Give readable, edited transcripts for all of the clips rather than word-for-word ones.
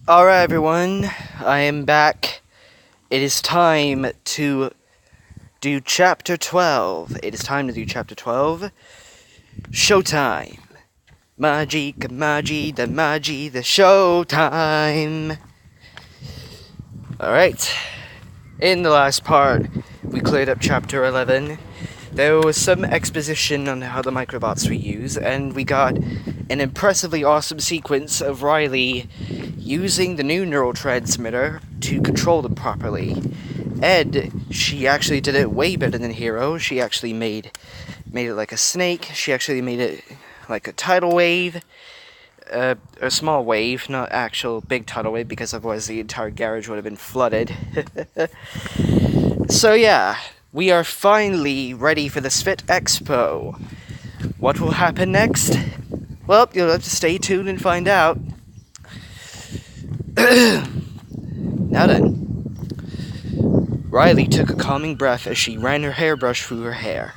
Alright, everyone, I am back. It is time to do Chapter 12. It is time to do Chapter 12. Showtime. Magi, the Showtime. Alright, in the last part, we cleared up Chapter 11. There was some exposition on how the microbots were used, and we got an impressively awesome sequence of Riley using the new neurotransmitter to control them properly. She actually did it way better than Hiro. She actually made it like a snake. She actually made it like a tidal wave. A small wave, not actual big tidal wave, because otherwise the entire garage would have been flooded. So yeah, we are finally ready for the S.F.I.T Expo. What will happen next? Well, you'll have to stay tuned and find out. Now then. Riley took a calming breath as she ran her hairbrush through her hair,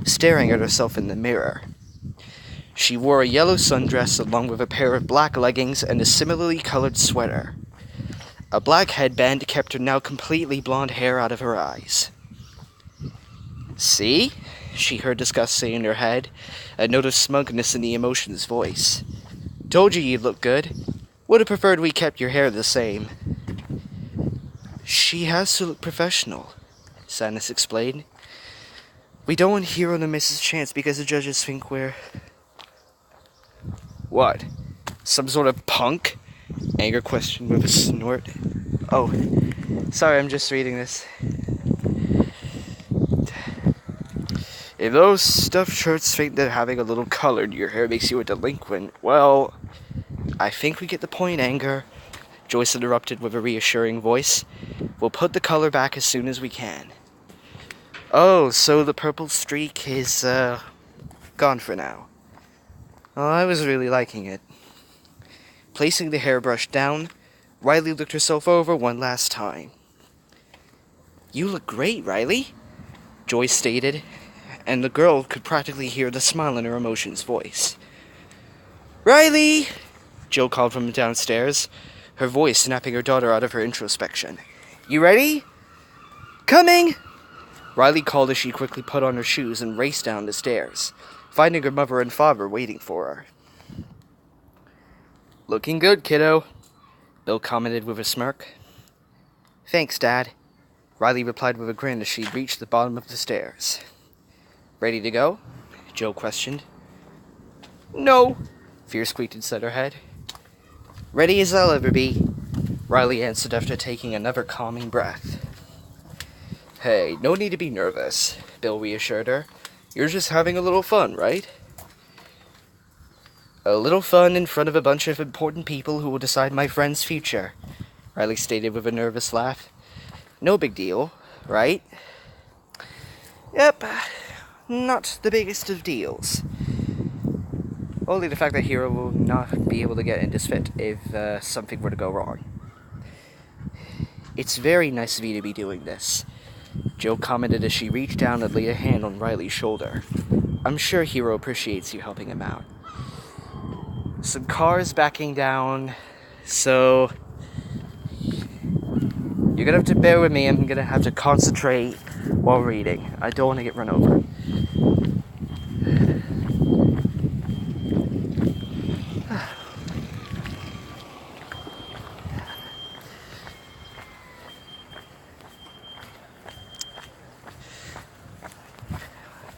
staring at herself in the mirror. She wore a yellow sundress along with a pair of black leggings and a similarly colored sweater. A black headband kept her now completely blonde hair out of her eyes. "See?" she heard disgust say in her head, a note of smugness in the emotion's voice. "Told you you'd look good. Would have preferred we kept your hair the same." "She has to look professional," Sadness explained. "We don't want Hiro to miss his chance because the judges think we're..." "What? Some sort of punk?" Anger questioned with a snort. "Oh, sorry, I'm just reading this. If those stuffed shirts think that having a little color in your hair makes you a delinquent, well, I think we get the point, Anger," Joyce interrupted with a reassuring voice. "We'll put the color back as soon as we can." "Oh, so the purple streak is, gone for now." "Oh, I was really liking it." Placing the hairbrush down, Riley looked herself over one last time. "You look great, Riley," Joyce stated, and the girl could practically hear the smile in her emotion's voice. "Riley!" Jill called from downstairs, her voice snapping her daughter out of her introspection. "You ready?" "Coming!" Riley called as she quickly put on her shoes and raced down the stairs, finding her mother and father waiting for her. "Looking good, kiddo," Bill commented with a smirk. "Thanks, Dad," Riley replied with a grin as she reached the bottom of the stairs. "Ready to go?" Jill questioned. "No," Fear squeaked inside her head. "Ready as I'll ever be," Riley answered after taking another calming breath. "Hey, no need to be nervous," Bill reassured her. "You're just having a little fun, right?" "A little fun in front of a bunch of important people who will decide my friend's future," Riley stated with a nervous laugh. "No big deal, right?" "Yep, not the biggest of deals. Only the fact that Hiro will not be able to get into S.F.I.T if something were to go wrong." "It's very nice of you to be doing this," Jill commented as she reached down and laid a hand on Riley's shoulder. "I'm sure Hiro appreciates you helping him out." Some cars backing down, so you're gonna have to bear with me. I'm gonna have to concentrate while reading. I don't want to get run over.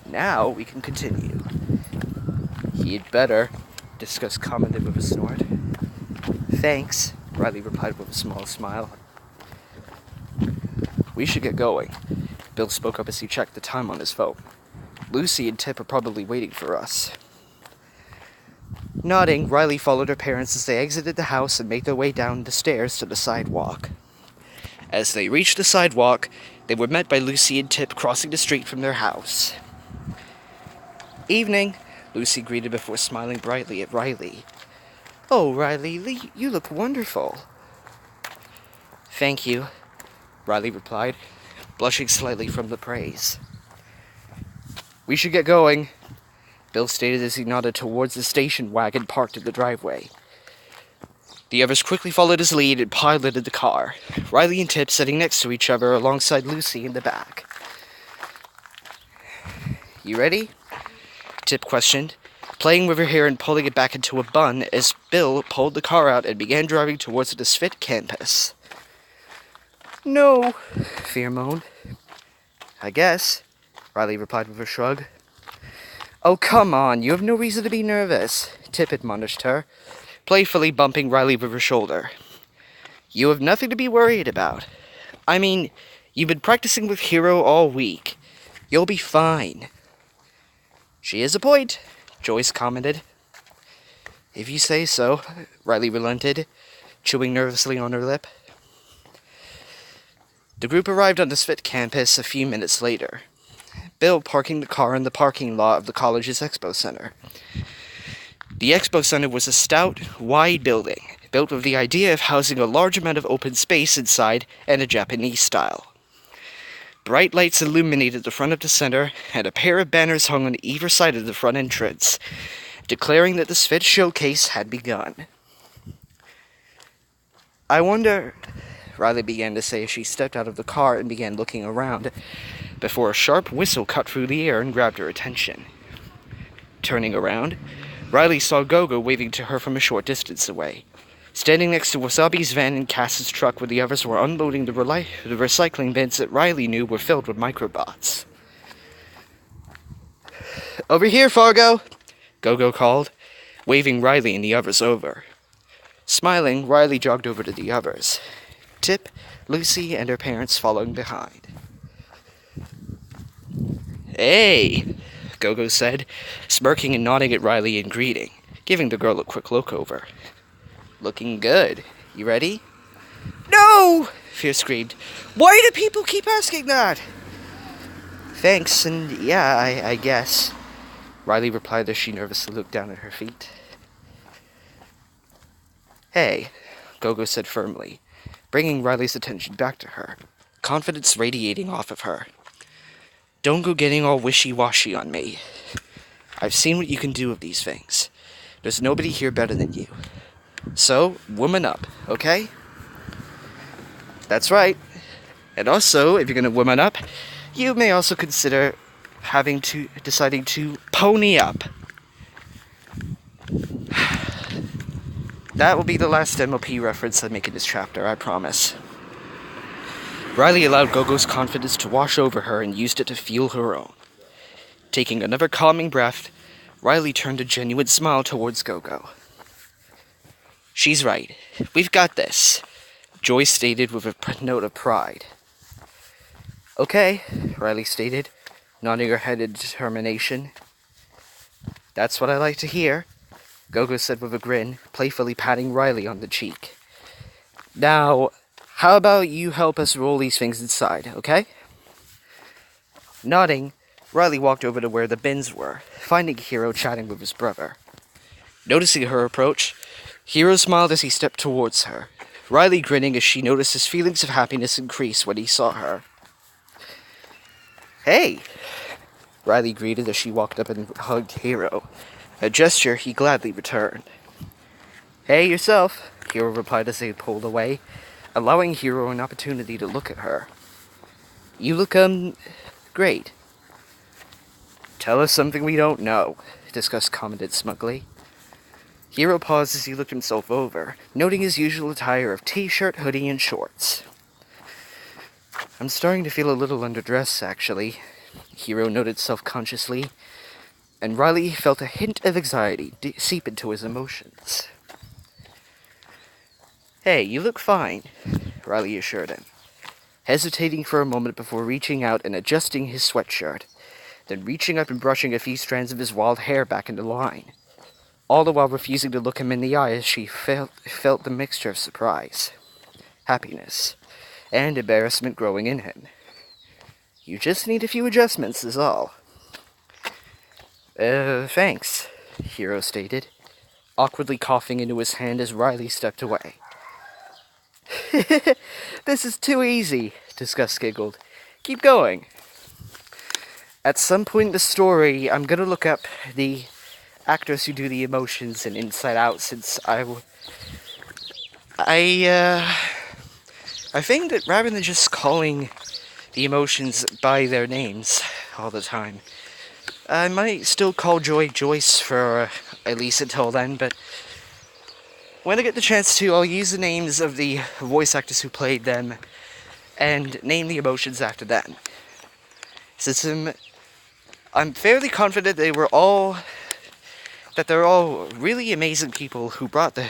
Now we can continue. "He'd better," Disgust commented with a snort. "Thanks," Riley replied with a small smile. "We should get going," Bill spoke up as he checked the time on his phone. "Lucy and Tip are probably waiting for us." Nodding, Riley followed her parents as they exited the house and made their way down the stairs to the sidewalk. As they reached the sidewalk, they were met by Lucy and Tip crossing the street from their house. "Evening," Lucy greeted before smiling brightly at Riley. "Oh, Riley, you look wonderful." "Thank you," Riley replied, blushing slightly from the praise. "We should get going," Bill stated as he nodded towards the station wagon parked in the driveway. The others quickly followed his lead and piloted the car, Riley and Tip sitting next to each other alongside Lucy in the back. "You ready?" Tip questioned, playing with her hair and pulling it back into a bun as Bill pulled the car out and began driving towards the S.F.I.T campus. "No," Fear moaned. "I guess," Riley replied with a shrug. "Oh, come on, you have no reason to be nervous," Tip admonished her, playfully bumping Riley with her shoulder. "You have nothing to be worried about. I mean, you've been practicing with Hiro all week. You'll be fine." "She has a point," Joyce commented. "If you say so," Riley relented, chewing nervously on her lip. The group arrived on the S.F.I.T campus a few minutes later, Bill parking the car in the parking lot of the college's expo center. The expo center was a stout, wide building, built with the idea of housing a large amount of open space inside and a Japanese style. Bright lights illuminated the front of the center, and a pair of banners hung on either side of the front entrance, declaring that the S.F.I.T showcase had begun. "I wonder," Riley began to say as she stepped out of the car and began looking around, before a sharp whistle cut through the air and grabbed her attention. Turning around, Riley saw Gogo waving to her from a short distance away, standing next to Wasabi's van and Cass's truck where the others were unloading the recycling bins that Riley knew were filled with microbots. "Over here, Fargo!" Gogo called, waving Riley and the others over. Smiling, Riley jogged over to the others, Tip, Lucy, and her parents following behind. "Hey!" Gogo said, smirking and nodding at Riley in greeting, giving the girl a quick look over. "Looking good. You ready?" "No!" Fear screamed. "Why do people keep asking that?" "Thanks, and yeah, I guess," Riley replied as she nervously looked down at her feet. "Hey," Gogo said firmly, bringing Riley's attention back to her, confidence radiating off of her. "Don't go getting all wishy-washy on me. I've seen what you can do with these things. There's nobody here better than you. So, woman up, okay?" "That's right. And also, if you're gonna woman up, you may also consider deciding to pony up." That will be the last MLP reference I make in this chapter, I promise. Riley allowed Gogo's confidence to wash over her and used it to fuel her own. Taking another calming breath, Riley turned a genuine smile towards Gogo. "She's right. We've got this," Joyce stated with a note of pride. "Okay," Riley stated, nodding her head in determination. "That's what I like to hear," Gogo said with a grin, playfully patting Riley on the cheek. "Now, how about you help us roll these things inside, okay?" Nodding, Riley walked over to where the bins were, finding Hiro chatting with his brother. Noticing her approach, Hiro smiled as he stepped towards her, Riley grinning as she noticed his feelings of happiness increase when he saw her. "Hey!" Riley greeted as she walked up and hugged Hiro, a gesture he gladly returned. "Hey, yourself," Hiro replied as they pulled away, allowing Hiro an opportunity to look at her. "You look, great." "Tell us something we don't know," Disgust commented smugly. Hiro paused as he looked himself over, noting his usual attire of t-shirt, hoodie, and shorts. "I'm starting to feel a little underdressed, actually," Hiro noted self-consciously, and Riley felt a hint of anxiety seep into his emotions. "Hey, you look fine," Riley assured him, hesitating for a moment before reaching out and adjusting his sweatshirt, then reaching up and brushing a few strands of his wild hair back into line, all the while refusing to look him in the eye as she felt the mixture of surprise, happiness, and embarrassment growing in him. "You just need a few adjustments, is all." Thanks," Hiro stated, awkwardly coughing into his hand as Riley stepped away. "This is too easy," Disgust giggled. "Keep going." "At some point in the story, I'm gonna look up the actors who do the emotions in Inside Out, since I think that rather than just calling the emotions by their names all the time, I might still call Joy Joyce for at least until then, but when I get the chance to, I'll use the names of the voice actors who played them and name the emotions after that. Since I'm fairly confident they're all really amazing people who brought the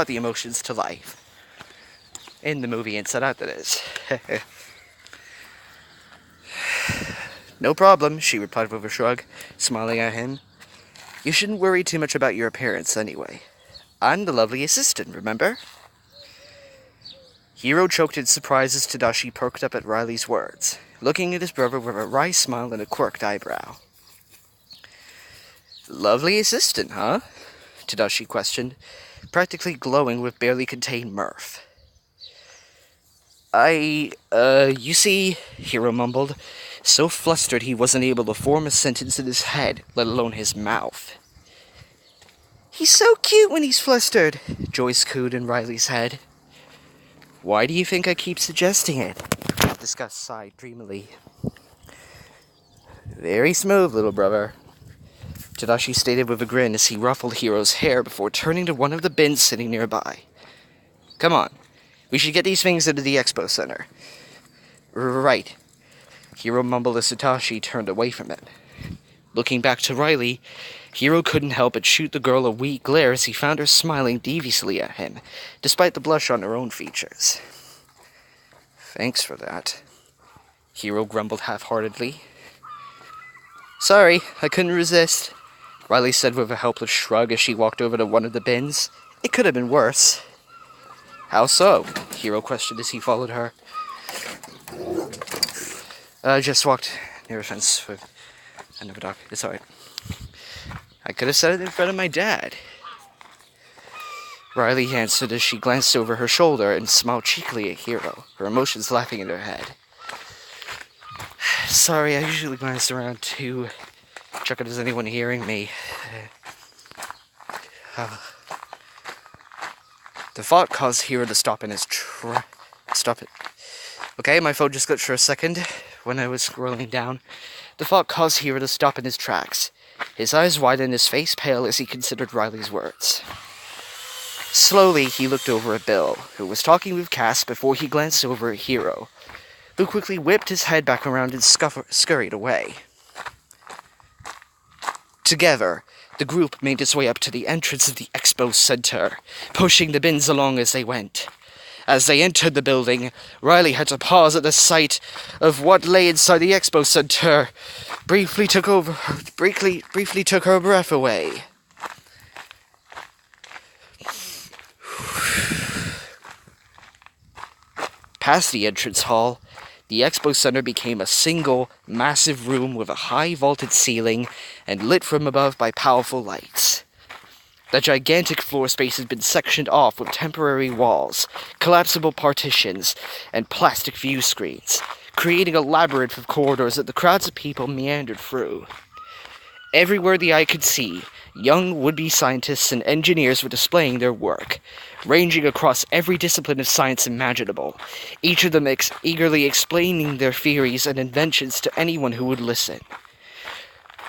emotions to life in the movie Inside Out, that is. No problem, she replied with a shrug, smiling at him. You shouldn't worry too much about your appearance anyway. I'm the lovely assistant, remember? Hiro choked in surprise as Tadashi perked up at Riley's words, looking at his brother with a wry smile and a quirked eyebrow. Lovely assistant, huh? Tadashi questioned, practically glowing with barely contained mirth. You see, Hiro mumbled, so flustered he wasn't able to form a sentence in his head, let alone his mouth. He's so cute when he's flustered, Joyce cooed in Riley's head. Why do you think I keep suggesting it? Disgust sighed dreamily. Very smooth, little brother, Tadashi stated with a grin as he ruffled Hiro's hair before turning to one of the bins sitting nearby. Come on, we should get these things into the expo center. Right, Hiro mumbled as Tadashi turned away from him. Looking back to Riley, Hiro couldn't help but shoot the girl a weak glare as he found her smiling deviously at him, despite the blush on her own features. Thanks for that, Hiro grumbled half-heartedly. Sorry, I couldn't resist, Riley said with a helpless shrug as she walked over to one of the bins. It could have been worse. How so? Hiro questioned as he followed her. I just walked near a fence with another dog. It's alright. I could have said it in front of my dad, Riley answered as she glanced over her shoulder and smiled cheekily at Hiro, her emotions laughing in her head. Sorry, I usually glance around to check if there's anyone hearing me. The thought caused Hiro to stop in his Stop it. Okay, my phone just glitched for a second when I was scrolling down. The thought caused Hiro to stop in his tracks. His eyes widened, his face pale as he considered Riley's words. Slowly, he looked over at Bill, who was talking with Cass before he glanced over at Hiro, who quickly whipped his head back around and scurried away. Together, the group made its way up to the entrance of the expo center, pushing the bins along as they went. As they entered the building, Riley had to pause at the sight of what lay inside the expo center. Briefly took her breath away. Past the entrance hall, the expo center became a single, massive room with a high vaulted ceiling and lit from above by powerful lights. The gigantic floor space had been sectioned off with temporary walls, collapsible partitions, and plastic view screens, creating a labyrinth of corridors that the crowds of people meandered through. Everywhere the eye could see, young would-be scientists and engineers were displaying their work, ranging across every discipline of science imaginable, each of them eagerly explaining their theories and inventions to anyone who would listen.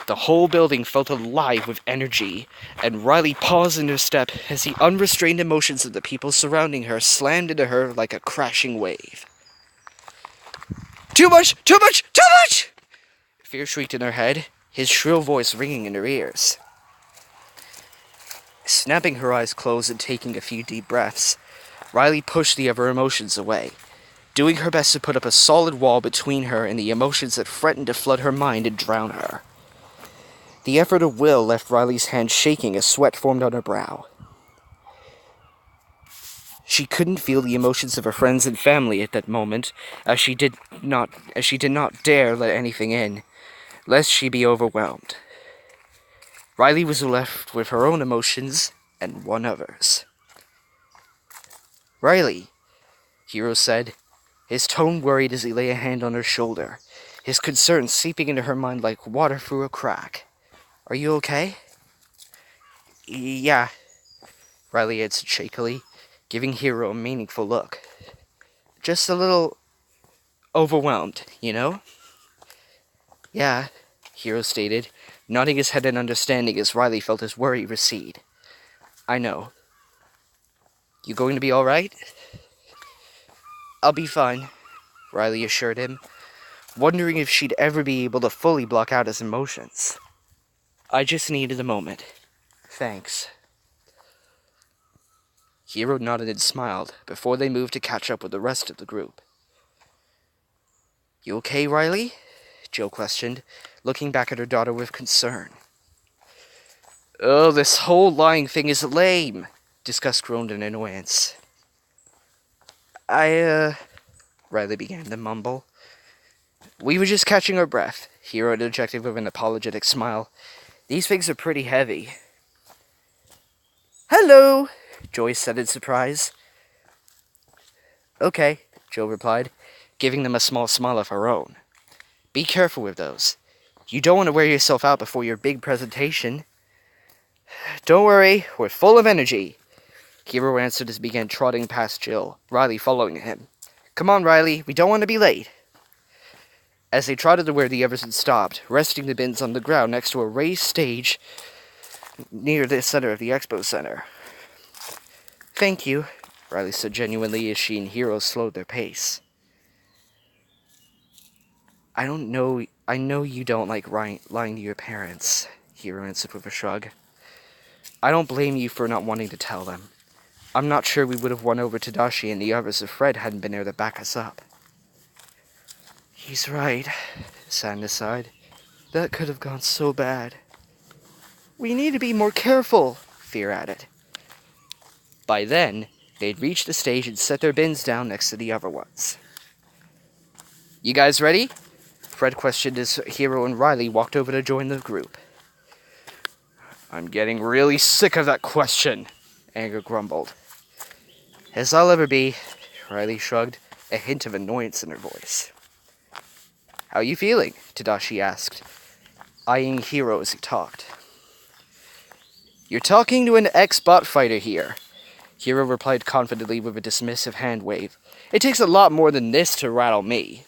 The whole building felt alive with energy, and Riley paused in her step as the unrestrained emotions of the people surrounding her slammed into her like a crashing wave. Too much! Too much! Too much! Fear shrieked in her head, his shrill voice ringing in her ears. Snapping her eyes closed and taking a few deep breaths, Riley pushed the other emotions away, doing her best to put up a solid wall between her and the emotions that threatened to flood her mind and drown her. The effort of will left Riley's hand shaking as sweat formed on her brow. She couldn't feel the emotions of her friends and family at that moment, as she did not dare let anything in, lest she be overwhelmed. Riley was left with her own emotions and one other's. Riley, Hiro said, his tone worried as he lay a hand on her shoulder, his concern seeping into her mind like water through a crack. Are you okay? Yeah, Riley answered shakily, giving Hiro a meaningful look. Just a little overwhelmed, you know? Yeah, Hiro stated, nodding his head in understanding as Riley felt his worry recede. I know. You going to be alright? I'll be fine, Riley assured him, wondering if she'd ever be able to fully block out his emotions. I just needed a moment. Thanks. Hiro nodded and smiled before they moved to catch up with the rest of the group. You okay, Riley? Jill questioned, looking back at her daughter with concern. Oh, this whole lying thing is lame, Gus groaned in annoyance. Riley began to mumble. We were just catching our breath, Hiro interjected with an apologetic smile. These things are pretty heavy. Hello, Joyce said in surprise. Okay, Jill replied, giving them a small smile of her own. Be careful with those. You don't want to wear yourself out before your big presentation. Don't worry, we're full of energy, Hiro answered as he began trotting past Jill, Riley following him. Come on, Riley, we don't want to be late. As they trotted to where the others had stopped, resting the bins on the ground next to a raised stage near the center of the expo center. Thank you, Riley said genuinely as she and Hiro slowed their pace. I know you don't like lying to your parents, Hiro answered with a shrug. I don't blame you for not wanting to tell them. I'm not sure we would have won over Tadashi and the others if Fred hadn't been there to back us up. He's right, Sanda sighed. That could have gone so bad. We need to be more careful, Fear added. By then, they'd reached the stage and set their bins down next to the other ones. You guys ready? Fred questioned as Hiro and Riley walked over to join the group. I'm getting really sick of that question, Anger grumbled. As I'll ever be, Riley shrugged, a hint of annoyance in her voice. How you feeling? Tadashi asked, eyeing Hiro as he talked. You're talking to an ex-bot fighter here, Hiro replied confidently with a dismissive hand wave. It takes a lot more than this to rattle me.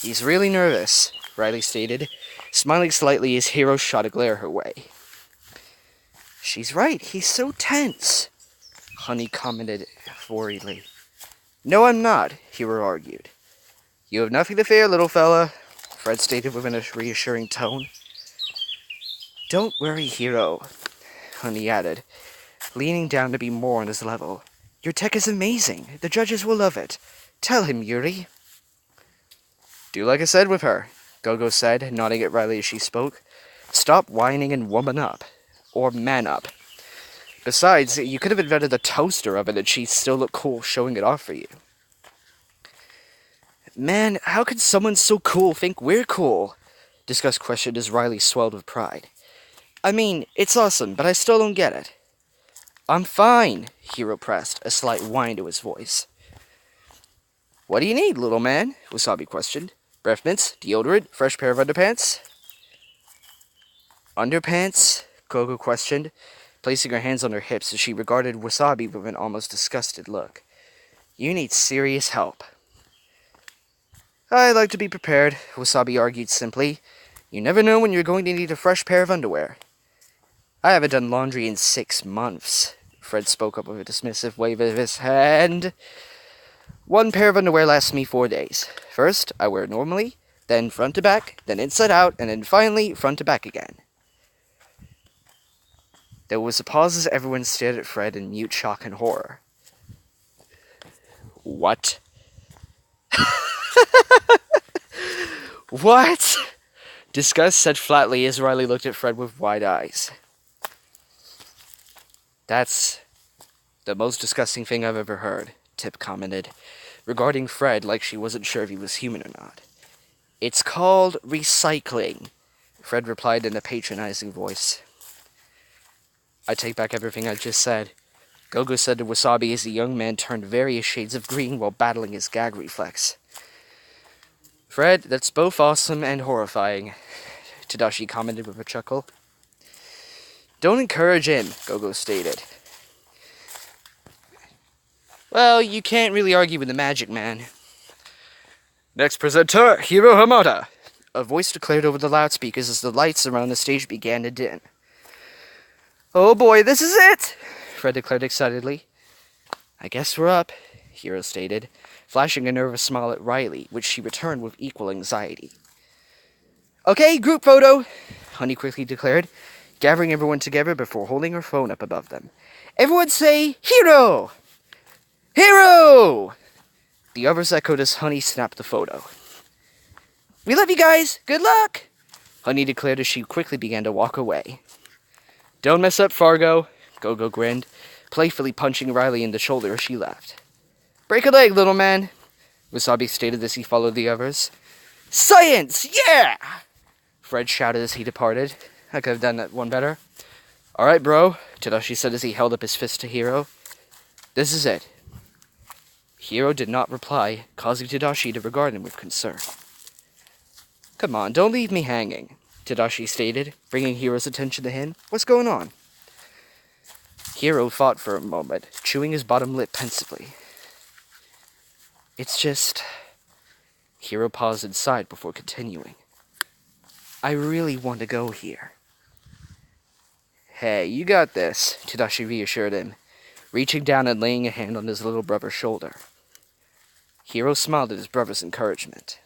He's really nervous, Riley stated, smiling slightly as Hiro shot a glare her way. She's right, he's so tense, Honey commented worriedly. No, I'm not, Hiro argued. You have nothing to fear, little fella, Fred stated with a reassuring tone. Don't worry, Hiro, Honey added, leaning down to be more on his level. Your tech is amazing. The judges will love it. Tell him, Yuri. Do like I said with her, Gogo said, nodding at Riley as she spoke. Stop whining and woman up. Or man up. Besides, you could have invented a toaster oven and she'd still look cool showing it off for you. Man, how could someone so cool think we're cool? Gus questioned as Riley swelled with pride. I mean, it's awesome, but I still don't get it. I'm fine, Hiro pressed, a slight whine to his voice. What do you need, little man? Wasabi questioned. Breath mints, deodorant, fresh pair of underpants? Underpants? Gogo questioned, placing her hands on her hips as she regarded Wasabi with an almost disgusted look. You need serious help. I like to be prepared, Wasabi argued simply. You never know when you're going to need a fresh pair of underwear. I haven't done laundry in 6 months, Fred spoke up with a dismissive wave of his hand. 1 pair of underwear lasts me 4 days. First, I wear it normally, then front to back, then inside out, and then finally front to back again. There was a pause as everyone stared at Fred in mute shock and horror. What? What? Disgust said flatly as Riley looked at Fred with wide eyes. That's the most disgusting thing I've ever heard, Tip commented, regarding Fred like she wasn't sure if he was human or not. It's called recycling, Fred replied in a patronizing voice. I take back everything I just said. Gogo said to Wasabi as the young man turned various shades of green while battling his gag reflex. Fred, that's both awesome and horrifying, Tadashi commented with a chuckle. Don't encourage him, Gogo stated. Well, you can't really argue with the magic man. Next presenter, Hiro Hamada. A voice declared over the loudspeakers as the lights around the stage began to dim. Oh boy, this is it! Fred declared excitedly. I guess we're up, Hiro stated, flashing a nervous smile at Riley, which she returned with equal anxiety. Okay, group photo, Honey quickly declared, gathering everyone together before holding her phone up above them. Everyone say, Hiro! Hiro! The others echoed as Honey snapped the photo. We love you guys! Good luck! Honey declared as she quickly began to walk away. Don't mess up, Fargo, Gogo grinned, playfully punching Riley in the shoulder as she left. Break a leg, little man, Wasabi stated as he followed the others. Science! Yeah! Fred shouted as he departed. I could have done that one better. Alright, bro, Tadashi said as he held up his fist to Hiro. This is it. Hiro did not reply, causing Tadashi to regard him with concern. Come on, don't leave me hanging, Tadashi stated, bringing Hiro's attention to him. What's going on? Hiro thought for a moment, chewing his bottom lip pensively. It's just... Hiro paused and sighed before continuing. I really want to go here. Hey, you got this, Tadashi reassured him, reaching down and laying a hand on his little brother's shoulder. Hiro smiled at his brother's encouragement.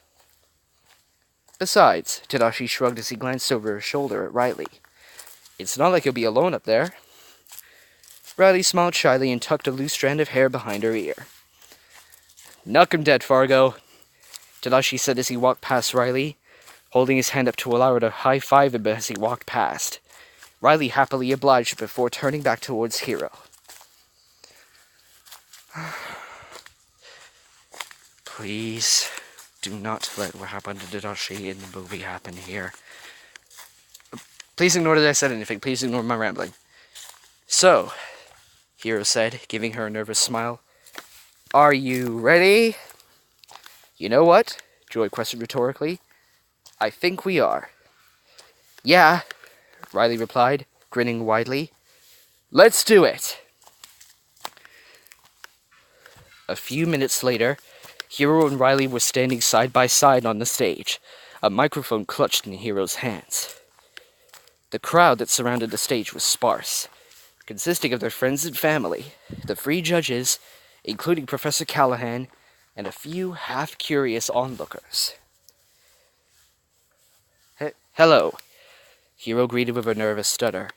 Besides, Tadashi shrugged as he glanced over his shoulder at Riley. It's not like you'll be alone up there. Riley smiled shyly and tucked a loose strand of hair behind her ear. Knock him dead, Fargo, Tadashi said as he walked past Riley, holding his hand up to allow her to high-five him as he walked past. Riley happily obliged before turning back towards Hiro. Please, do not let what happened to Tadashi in the movie happen here. Please ignore that I said anything. Please ignore my rambling. So, Hiro said, giving her a nervous smile. Are you ready? You know what? Joy questioned rhetorically. I think we are. Yeah, Riley replied, grinning widely. Let's do it! A few minutes later, Hiro and Riley were standing side by side on the stage, a microphone clutched in Hiro's hands. The crowd that surrounded the stage was sparse, consisting of their friends and family, the three judges, including Professor Callahan, and a few half-curious onlookers. Hello, Hiro greeted with a nervous stutter,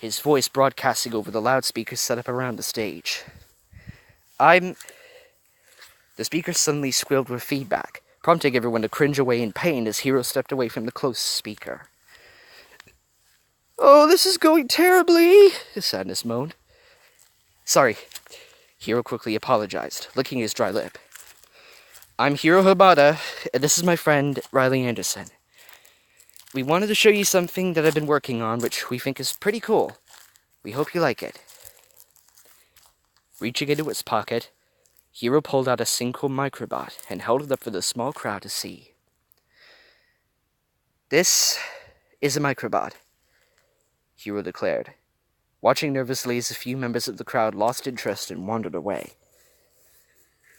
his voice broadcasting over the loudspeakers set up around the stage. The speaker suddenly squealed with feedback, prompting everyone to cringe away in pain as Hiro stepped away from the closest speaker. Oh, this is going terribly, Sadness moaned. Sorry, Hiro quickly apologized, licking his dry lip. I'm Hiro Habata, and this is my friend, Riley Anderson. We wanted to show you something that I've been working on, which we think is pretty cool. We hope you like it. Reaching into his pocket, Hiro pulled out a single microbot and held it up for the small crowd to see. This is a microbot, Hiro declared, watching nervously as a few members of the crowd lost interest and wandered away.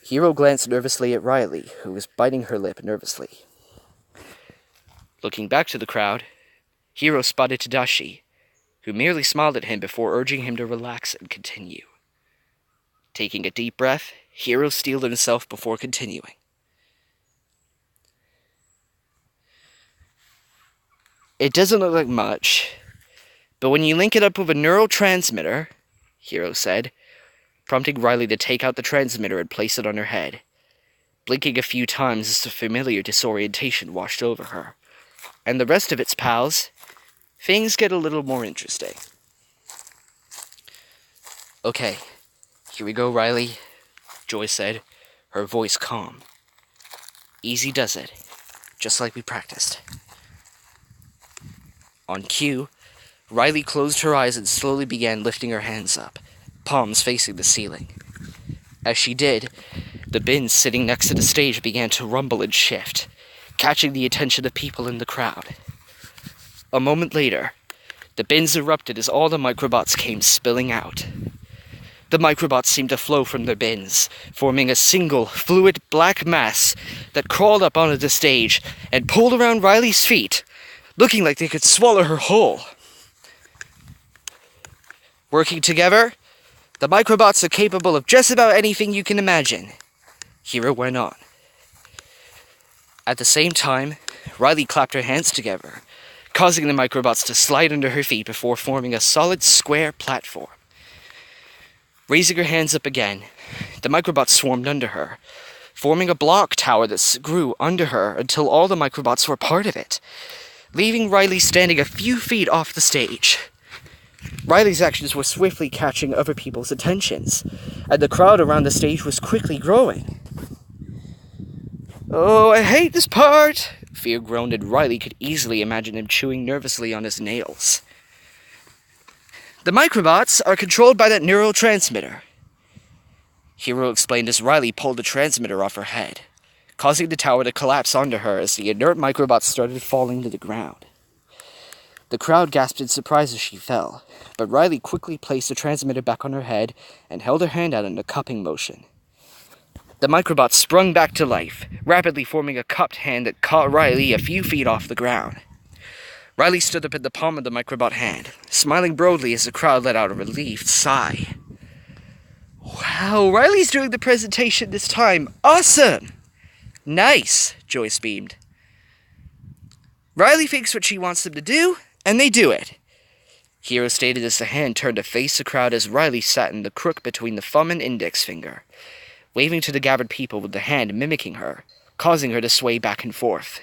Hiro glanced nervously at Riley, who was biting her lip nervously. Looking back to the crowd, Hiro spotted Tadashi, who merely smiled at him before urging him to relax and continue. Taking a deep breath, Hiro steeled himself before continuing. It doesn't look like much, but when you link it up with a neurotransmitter, Hiro said, prompting Riley to take out the transmitter and place it on her head, blinking a few times as the familiar disorientation washed over her. And the rest of its pals, things get a little more interesting. Okay, here we go, Riley, Joy said, her voice calm. Easy does it, just like we practiced. On cue, Riley closed her eyes and slowly began lifting her hands up, palms facing the ceiling. As she did, the bins sitting next to the stage began to rumble and shift, catching the attention of people in the crowd. A moment later, the bins erupted as all the microbots came spilling out. The microbots seemed to flow from their bins, forming a single, fluid black mass that crawled up onto the stage and pulled around Riley's feet, looking like they could swallow her whole. Working together, the microbots are capable of just about anything you can imagine, Hiro went on. At the same time, Riley clapped her hands together, causing the microbots to slide under her feet before forming a solid square platform. Raising her hands up again, the microbots swarmed under her, forming a block tower that grew under her until all the microbots were part of it, leaving Riley standing a few feet off the stage. Riley's actions were swiftly catching other people's attentions, and the crowd around the stage was quickly growing. "Oh, I hate this part!" Fear groaned, and Riley could easily imagine him chewing nervously on his nails. "The microbots are controlled by that neurotransmitter," Hiro explained as Riley pulled the transmitter off her head, causing the tower to collapse onto her as the inert microbots started falling to the ground. The crowd gasped in surprise as she fell, but Riley quickly placed the transmitter back on her head and held her hand out in a cupping motion. The microbots sprung back to life, rapidly forming a cupped hand that caught Riley a few feet off the ground. Riley stood up in the palm of the microbot hand, smiling broadly as the crowd let out a relieved sigh. "Wow, Riley's doing the presentation this time. Awesome!" "Nice," Joyce beamed. "Riley thinks what she wants them to do, and they do it," Hiro stated as the hand turned to face the crowd as Riley sat in the crook between the thumb and index finger, waving to the gathered people with the hand mimicking her, causing her to sway back and forth.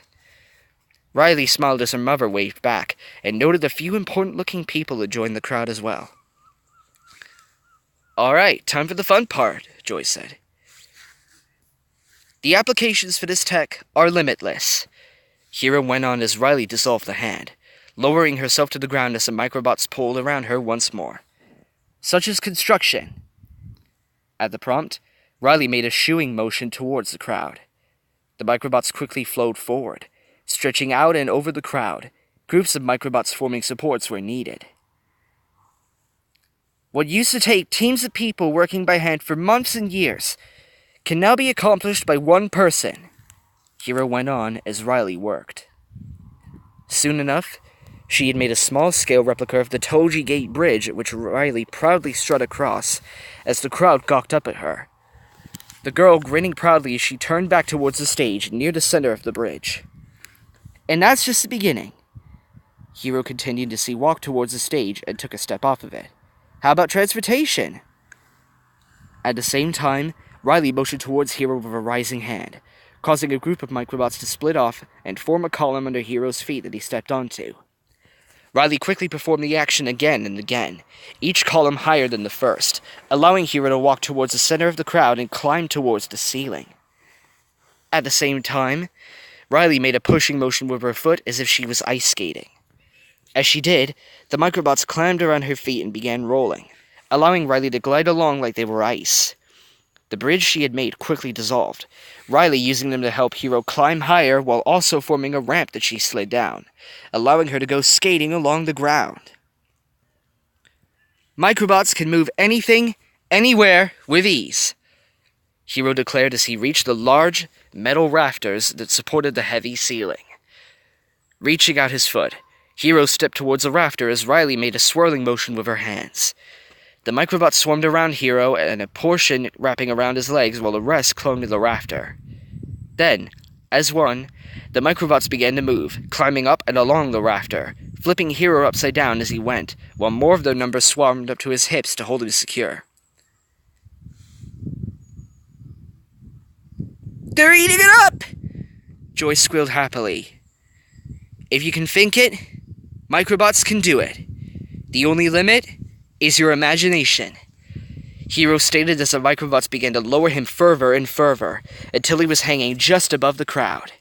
Riley smiled as her mother waved back, and noted the few important-looking people had joined the crowd as well. "All right, time for the fun part," Joyce said. "The applications for this tech are limitless," Hiro went on as Riley dissolved the hand, lowering herself to the ground as the microbots pulled around her once more. "Such as construction." At the prompt, Riley made a shooing motion towards the crowd. The microbots quickly flowed forward, stretching out and over the crowd, groups of microbots forming supports where needed. "What used to take teams of people working by hand for months and years can now be accomplished by one person," Hiro went on as Riley worked. Soon enough, she had made a small-scale replica of the Toji Gate Bridge, which Riley proudly strut across as the crowd gawked up at her. The girl grinning proudly as she turned back towards the stage near the center of the bridge. "And that's just the beginning." Hiro continued as he walked towards the stage and took a step off of it. "How about transportation?" At the same time, Riley motioned towards Hiro with a rising hand, causing a group of microbots to split off and form a column under Hiro's feet that he stepped onto. Riley quickly performed the action again and again, each column higher than the first, allowing Hiro to walk towards the center of the crowd and climb towards the ceiling. At the same time, Riley made a pushing motion with her foot as if she was ice skating. As she did, the microbots climbed around her feet and began rolling, allowing Riley to glide along like they were ice. The bridge she had made quickly dissolved, Riley using them to help Hiro climb higher while also forming a ramp that she slid down, allowing her to go skating along the ground. "Microbots can move anything, anywhere, with ease," Hiro declared as he reached the large metal rafters that supported the heavy ceiling. Reaching out his foot, Hiro stepped towards the rafter as Riley made a swirling motion with her hands. The microbots swarmed around Hiro, and a portion wrapping around his legs while the rest clung to the rafter. Then, as one, the microbots began to move, climbing up and along the rafter, flipping Hiro upside down as he went, while more of their numbers swarmed up to his hips to hold him secure. "They're eating it up!" Joyce squealed happily. "If you can think it, microbots can do it. The only limit is your imagination," Hiro stated as the microbots began to lower him further and further, until he was hanging just above the crowd.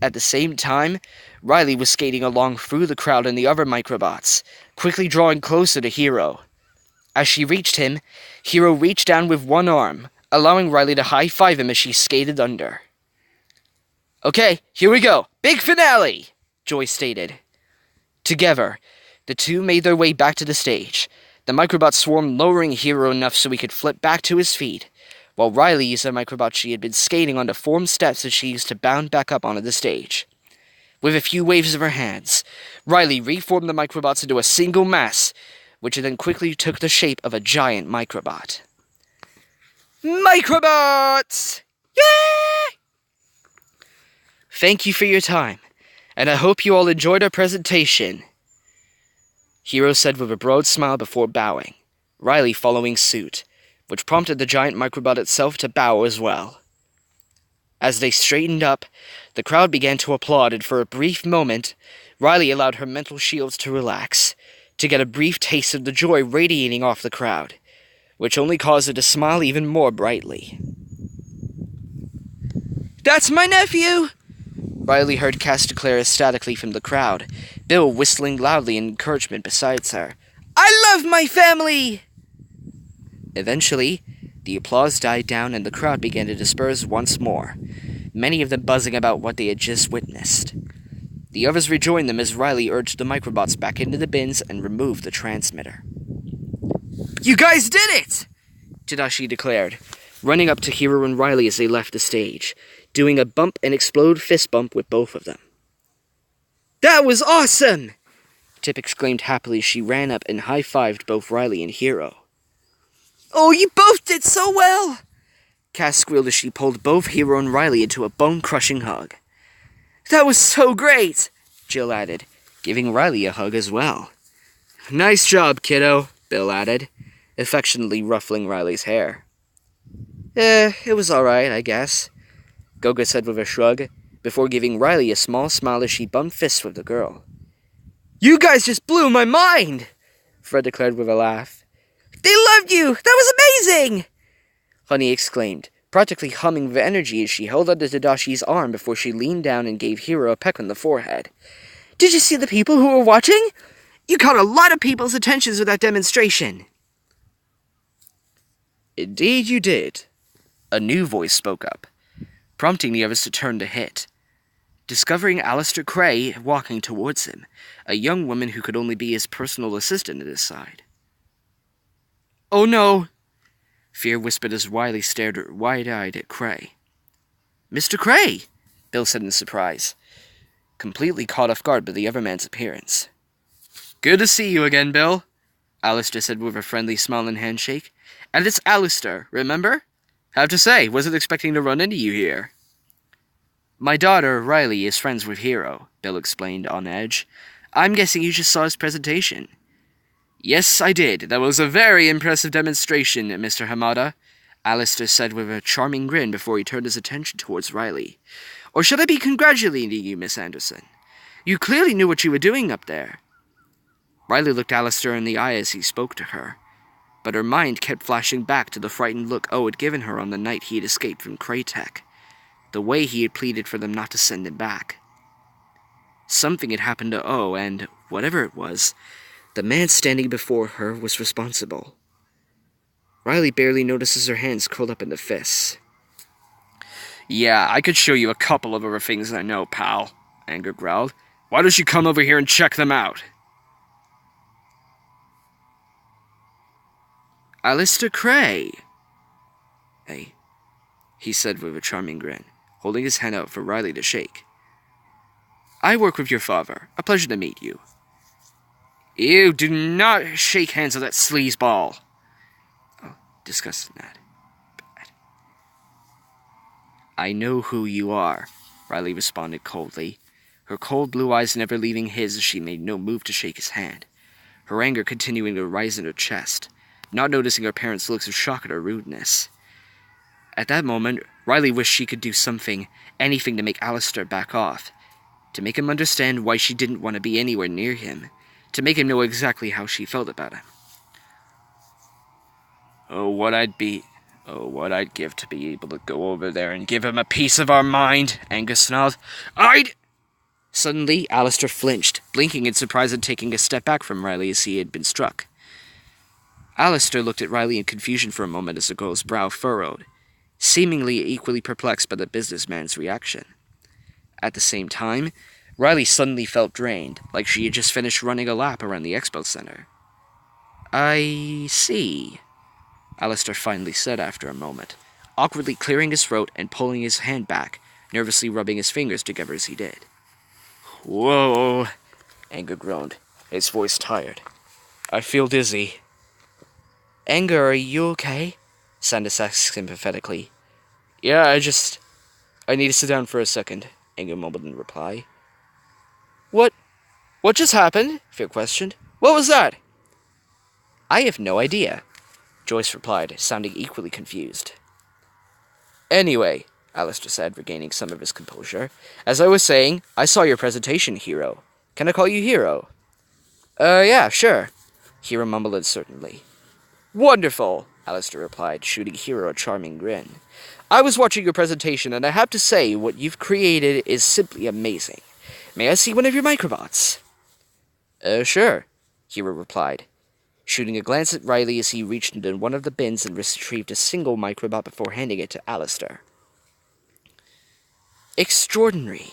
At the same time, Riley was skating along through the crowd and the other microbots, quickly drawing closer to Hiro. As she reached him, Hiro reached down with one arm, allowing Riley to high-five him as she skated under. "Okay, here we go. Big finale!" Joyce stated. Together, the two made their way back to the stage, The microbot swarmed, lowering Hiro enough so he could flip back to his feet, while Riley used a microbot she had been skating on to form steps that she used to bound back up onto the stage. With a few waves of her hands, Riley reformed the microbots into a single mass, which then quickly took the shape of a giant microbot. Microbots! Yay! Thank you for your time, and I hope you all enjoyed our presentation, Hiro said with a broad smile before bowing, Riley following suit, which prompted the giant microbot itself to bow as well. As they straightened up, the crowd began to applaud, and for a brief moment, Riley allowed her mental shields to relax, to get a brief taste of the joy radiating off the crowd, which only caused her to smile even more brightly. "That's my nephew!" Riley heard Cass declare ecstatically from the crowd, Bill whistling loudly in encouragement besides her. "I love my family!" Eventually, the applause died down and the crowd began to disperse once more, many of them buzzing about what they had just witnessed. The others rejoined them as Riley urged the microbots back into the bins and removed the transmitter. "You guys did it!" Tadashi declared, running up to Hiro and Riley as they left the stage, doing a bump and explode fist bump with both of them. "That was awesome!" Tip exclaimed happily as she ran up and high-fived both Riley and Hiro. "Oh, you both did so well!" Cass squealed as she pulled both Hiro and Riley into a bone-crushing hug. "That was so great!" Jill added, giving Riley a hug as well. "Nice job, kiddo," Bill added, affectionately ruffling Riley's hair. It was alright, I guess," Goga said with a shrug, before giving Riley a small smile as she bumped fists with the girl. "You guys just blew my mind!" Fred declared with a laugh. "They loved you! That was amazing!" Honey exclaimed, practically humming with energy as she held onto Tadashi's arm before she leaned down and gave Hiro a peck on the forehead. "Did you see the people who were watching? You caught a lot of people's attentions with that demonstration." "Indeed you did," a new voice spoke up, prompting the others to turn to hit, discovering Alistair Krei walking towards him, a young woman who could only be his personal assistant at his side. "Oh no!" Fear whispered as Riley stared wide-eyed at Krei. "Mr. Krei!" Bill said in surprise, completely caught off guard by the other man's appearance. "Good to see you again, Bill," Alistair said with a friendly smile and handshake. "And it's Alistair, remember? Have to say, wasn't expecting to run into you here." "My daughter, Riley, is friends with Hiro," Bill explained on edge. "I'm guessing you just saw his presentation." "Yes, I did. That was a very impressive demonstration, Mr. Hamada," Alistair said with a charming grin before he turned his attention towards Riley. "Or should I be congratulating you, Miss Anderson? You clearly knew what you were doing up there." Riley looked Alistair in the eye as he spoke to her, but her mind kept flashing back to the frightened look O had given her on the night he had escaped from Kraytech, the way he had pleaded for them not to send him back. Something had happened to O, and, whatever it was, the man standing before her was responsible. Riley barely notices her hands curled up into fists. "Yeah, I could show you a couple of other things I know, pal," Anger growled. "Why don't you come over here and check them out?" "Alistair Krei!" "Hey," he said with a charming grin, holding his hand out for Riley to shake. "I work with your father. A pleasure to meet you." "Ew, do not shake hands with that sleazeball." "Oh, disgusting that. Bad." "I know who you are," Riley responded coldly, her cold blue eyes never leaving his as she made no move to shake his hand, her anger continuing to rise in her chest, not noticing her parents' looks of shock at her rudeness. At that moment, Riley wished she could do something, anything to make Alistair back off, to make him understand why she didn't want to be anywhere near him, to make him know exactly how she felt about him. Oh, what I'd give to be able to go over there and give him a piece of our mind," Angus snarled. Suddenly, Alistair flinched, blinking in surprise and taking a step back from Riley as he had been struck. Alistair looked at Riley in confusion for a moment as the girl's brow furrowed, seemingly equally perplexed by the businessman's reaction. At the same time, Riley suddenly felt drained, like she had just finished running a lap around the expo center. I see, Alistair finally said after a moment, awkwardly clearing his throat and pulling his hand back, nervously rubbing his fingers together as he did. Whoa, Anger groaned, his voice tired. I feel dizzy. Anger, are you okay? Sandus asked sympathetically. Yeah, I need to sit down for a second, Anger mumbled in reply. What just happened? Fear questioned. What was that? I have no idea, Joyce replied, sounding equally confused. Anyway, Alistair said, regaining some of his composure, as I was saying, I saw your presentation, Hiro. Can I call you Hiro? Yeah, sure, Hiro mumbled uncertainly. Wonderful, Alistair replied, shooting Hiro a charming grin. I was watching your presentation, and I have to say, what you've created is simply amazing. May I see one of your microbots? Sure, Hiro replied, shooting a glance at Riley as he reached into one of the bins and retrieved a single microbot before handing it to Alistair. Extraordinary,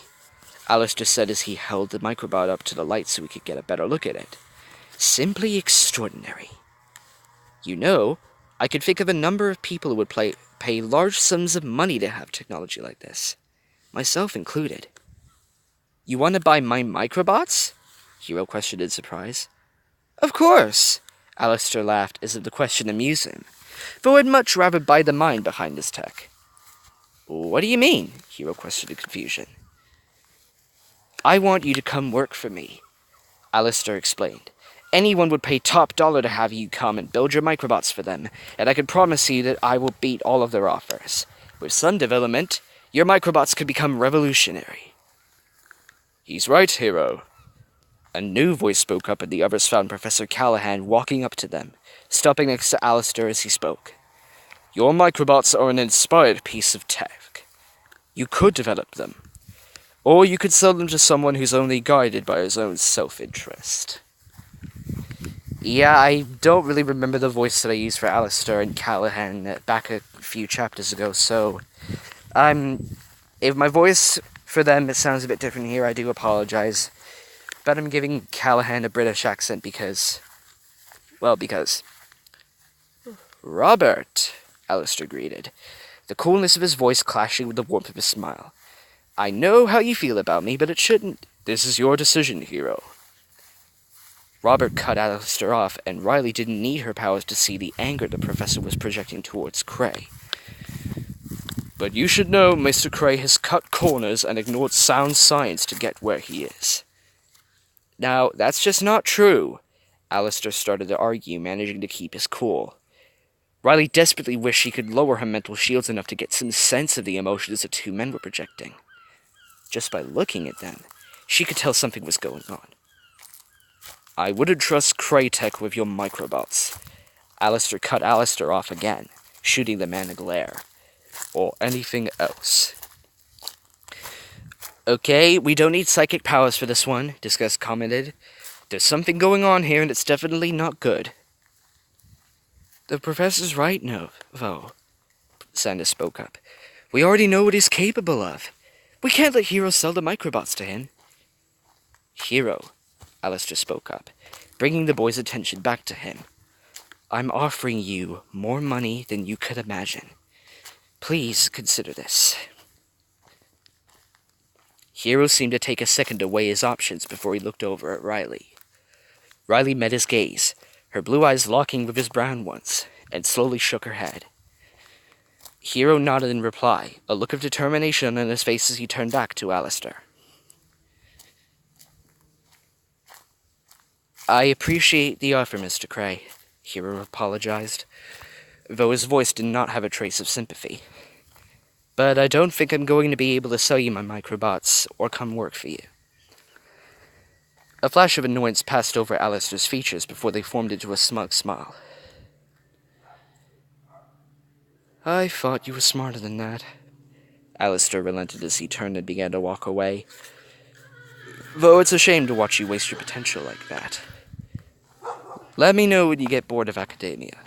Alistair said as he held the microbot up to the light so he could get a better look at it. Simply extraordinary. You know, I could think of a number of people who would pay large sums of money to have technology like this, myself included. You want to buy my microbots? Hiro questioned in surprise. Of course, Alistair laughed as if the question amused him, though I'd much rather buy the mind behind this tech. What do you mean? Hiro questioned in confusion. I want you to come work for me, Alistair explained. Anyone would pay top dollar to have you come and build your microbots for them, and I can promise you that I will beat all of their offers. With some development, your microbots could become revolutionary. He's right, Hiro. A new voice spoke up, and the others found Professor Callahan walking up to them, stopping next to Alistair as he spoke. Your microbots are an inspired piece of tech. You could develop them, or you could sell them to someone who's only guided by his own self-interest. Yeah, I don't really remember the voice that I used for Alistair and Callahan back a few chapters ago, so if my voice for them it sounds a bit different here, I do apologize. But I'm giving Callahan a British accent because... Robert, Alistair greeted, the coolness of his voice clashing with the warmth of his smile. I know how you feel about me, but it shouldn't... This is your decision, Hiro. Robert cut Alistair off, and Riley didn't need her powers to see the anger the professor was projecting towards Krei. But you should know Mr. Krei has cut corners and ignored sound science to get where he is. Now, that's just not true, Alistair started to argue, managing to keep his cool. Riley desperately wished she could lower her mental shields enough to get some sense of the emotions the two men were projecting. Just by looking at them, she could tell something was going on. I wouldn't trust Krei Tech with your microbots. Alistair cut Alistair off again, shooting the man a glare. Or anything else. Okay, we don't need psychic powers for this one, Disgust commented. There's something going on here and it's definitely not good. The professor's right, though, Sandus spoke up. We already know what he's capable of. We can't let Hiro sell the microbots to him. Hiro, Alistair spoke up, bringing the boy's attention back to him. I'm offering you more money than you could imagine. Please consider this. Hiro seemed to take a second to weigh his options before he looked over at Riley. Riley met his gaze, her blue eyes locking with his brown ones, and slowly shook her head. Hiro nodded in reply, a look of determination on his face as he turned back to Alistair. I appreciate the offer, Mr. Krei, Hiro apologized, though his voice did not have a trace of sympathy. But I don't think I'm going to be able to sell you my microbots or come work for you. A flash of annoyance passed over Alistair's features before they formed into a smug smile. I thought you were smarter than that. Alistair relented as he turned and began to walk away. Though it's a shame to watch you waste your potential like that. Let me know when you get bored of academia.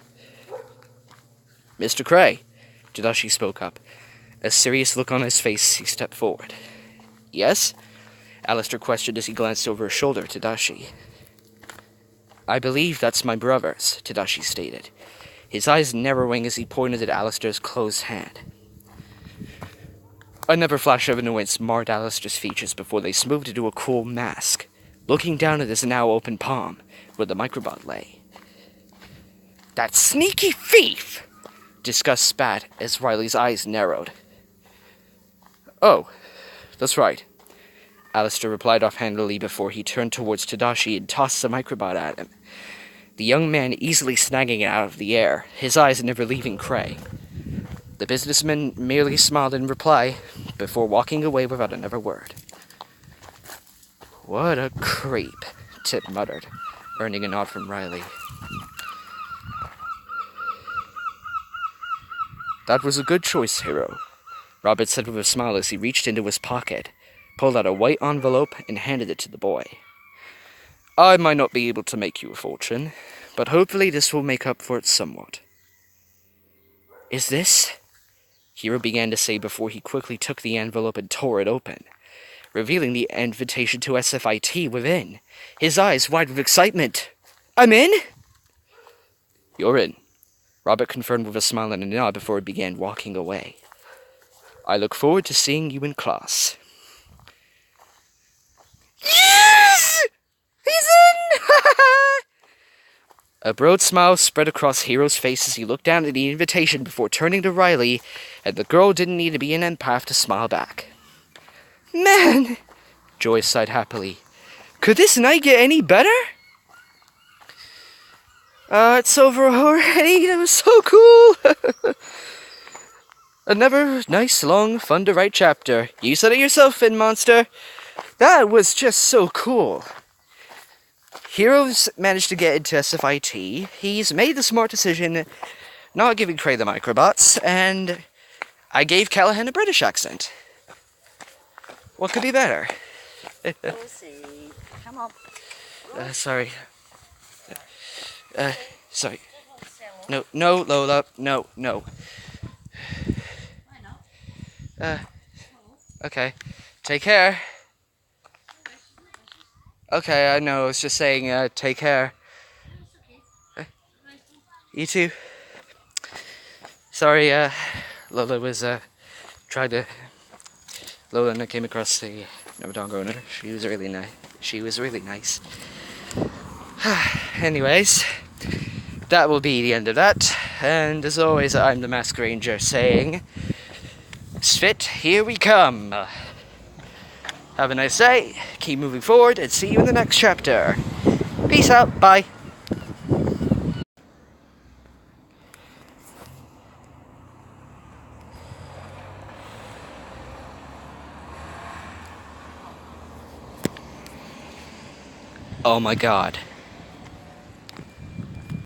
Mr. Krei, Tadashi spoke up. A serious look on his face, he stepped forward. Yes? Alistair questioned as he glanced over his shoulder at Tadashi. I believe that's my brother's, Tadashi stated, his eyes narrowing as he pointed at Alistair's closed hand. Another flash of annoyance marred Alistair's features before they smoothed into a cool mask, looking down at his now open palm, where the microbot lay. That sneaky thief! Disgust spat as Riley's eyes narrowed. Oh, that's right, Alistair replied offhandedly before he turned towards Tadashi and tossed the microbot at him, the young man easily snagging it out of the air, his eyes never leaving Krei. The businessman merely smiled in reply, before walking away without another word. What a creep, Tip muttered, earning a nod from Riley. That was a good choice, Hiro, Robert said with a smile as he reached into his pocket, pulled out a white envelope, and handed it to the boy. I might not be able to make you a fortune, but hopefully this will make up for it somewhat. Is this? Hiro began to say before he quickly took the envelope and tore it open, revealing the invitation to S.F.I.T within, his eyes wide with excitement. I'm in? You're in, Robert confirmed with a smile and a nod before he began walking away. I look forward to seeing you in class. Yes! He's in! A broad smile spread across Hiro's face as he looked down at the invitation before turning to Riley, and the girl didn't need to be an empath to smile back. Man! Joyce sighed happily. Could this night get any better? It's over already. That was so cool! Another nice, long, fun-to-write chapter. You said it yourself, Finmonster. That was just so cool. Hiro's managed to get into S.F.I.T. He's made the smart decision not giving Krei the microbots, and I gave Callahan a British accent. What could be better? Lucy, come on. Sorry. Sorry. No, Lola. No. Why not? Okay. Take care. Okay, I know, I was just saying, take care. You too. Sorry, Lola was, trying to... Lola and I came across the dog owner. She was really nice. Anyways, that will be the end of that. And as always, I'm the Mask Ranger saying, S.F.I.T, here we come. Have a nice day, keep moving forward, and see you in the next chapter. Peace out, bye. Oh my god.